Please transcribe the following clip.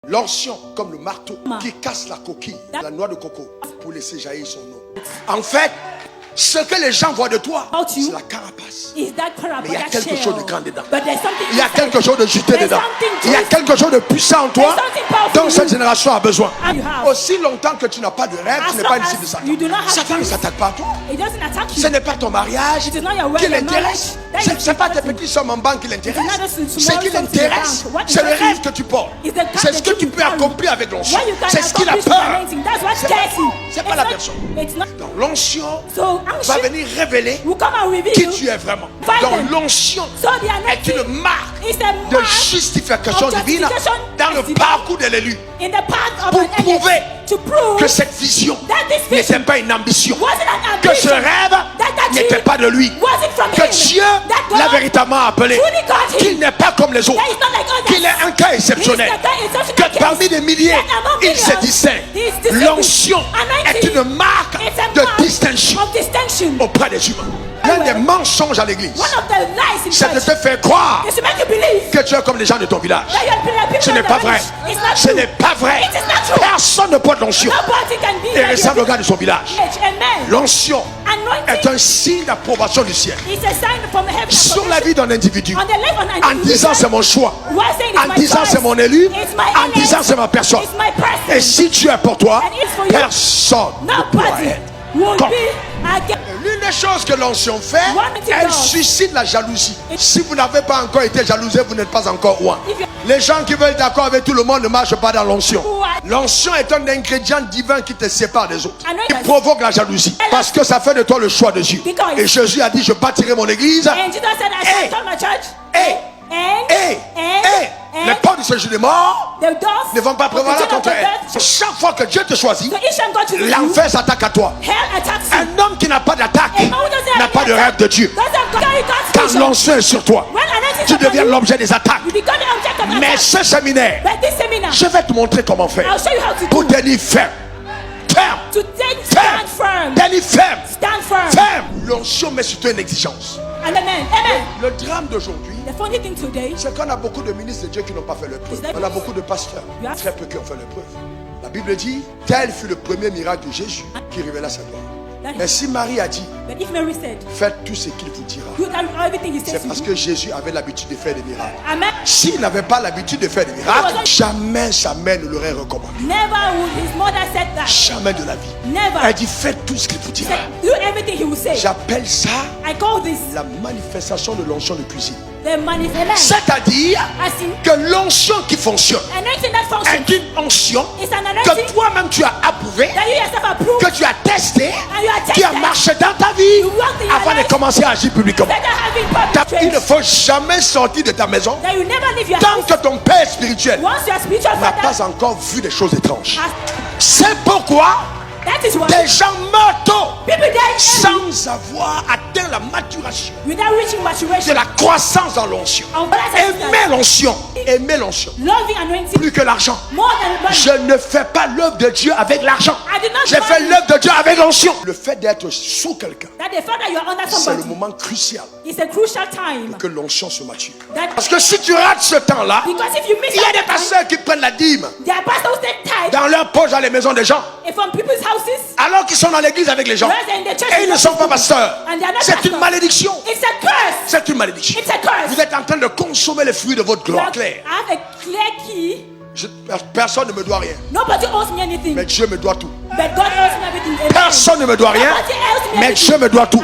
L'onction, comme le marteau qui casse la coquille, la noix de coco, pour laisser jaillir son eau. En fait, ce que les gens voient de toi, c'est la carapace. Mais il y a quelque chose de grand dedans. Il y a quelque chose de juteux dedans. Il y a quelque chose de puissant en toi dont cette génération a besoin. Aussi longtemps que tu n'as pas de rêve, tu n'es pas une cible de Satan. Satan ne s'attaque pas à toi. Ce n'est pas ton mariage qui l'intéresse. Ce n'est pas tes petits sommes en banque qui l'intéressent. Ce qui l'intéresse, c'est le rêve que tu portes. C'est ce que tu peux accomplir avec l'onction. C'est ce qu'il a peur. C'est pas la personne. Donc l'onction va venir révéler qui tu es vraiment. Donc l'onction est une marque de justification divine dans le parcours de l'élu pour prouver que cette vision n'était pas une ambition, que ce rêve n'était pas de lui, que Dieu l'a véritablement appelé, qu'il n'est pas comme les autres, qu'il est un cas exceptionnel, que parmi des milliers il se distingue. L'onction est une marque de distinction auprès des humains. L'un des mensonges à l'église, c'est de te faire croire que tu es comme les gens de ton village. Ce n'est pas vrai. Ce n'est pas vrai. Personne ne porte l'onction et ressemble au gars de son village. L'onction est un signe d'approbation du ciel sur la vie d'un individu, en disant c'est mon choix, en disant c'est mon élu, en disant c'est ma personne. Et si tu es pour toi, personne ne pourra être. L'une des choses que l'onction fait, elle suscite la jalousie. Si vous n'avez pas encore été jalousé, vous n'êtes pas encore roi. Les gens qui veulent être d'accord avec tout le monde ne marchent pas dans l'onction. L'onction est un ingrédient divin qui te sépare des autres, qui provoque la jalousie, parce que ça fait de toi le choix de Dieu. Et Jésus a dit, je bâtirai mon église. Les portes de ce jeu de mort ne vont pas prévaloir contre elle. Chaque fois que Dieu te choisit, l'enfer s'attaque à toi. Un homme qui n'a pas d'attaque n'a pas de rêve de Dieu. Quand l'onction est sur toi, tu deviens l'objet des attaques. Mais ce séminaire, je vais te montrer comment faire pour tenir ferme. Tenir ferme. L'onction met sur toi une exigence. Le drame d'aujourd'hui, c'est qu'on a beaucoup de ministres de Dieu qui n'ont pas fait leur preuve. On a beaucoup de pasteurs, très peu qui ont fait leur preuve. La Bible dit, tel fut le premier miracle de Jésus qui révéla sa gloire. Mais si Marie a dit, faites tout ce qu'il vous dira, c'est parce que Jésus avait l'habitude de faire des miracles. S'il n'avait pas l'habitude de faire des miracles, jamais sa mère ne l'aurait recommandé. Jamais de la vie. Elle dit, faites tout ce qu'il vous dira. J'appelle ça la manifestation de l'onction de cuisine. C'est-à-dire que l'onction qui fonctionne est une onction que toi-même tu as approuvé, que tu as testé, qui a marché dans ta vie avant de commencer à agir publiquement. Il ne faut jamais sortir de ta maison tant que ton père spirituel n'a pas encore vu des choses étranges. C'est pourquoi des gens meurent tôt sans avoir atteint la maturation de la croissance dans l'onction. Aimer l'onction plus que l'argent. Je ne fais pas l'œuvre de Dieu avec l'argent. Je fais l'œuvre de Dieu avec l'onction. Le fait d'être sous quelqu'un, c'est le moment crucial pour que l'onction se mature. Parce que si tu rates ce temps-là, il y a des pasteurs qui prennent la dîme dans leur poche dans les maisons des gens, alors qu'ils sont dans l'église avec les gens et ils ne sont pas pasteurs. C'est une malédiction. C'est une malédiction. Vous êtes en train de consommer les fruits de votre gloire claire. Personne ne me doit rien, mais Dieu me doit tout. Personne ne me doit rien, mais Dieu me doit tout.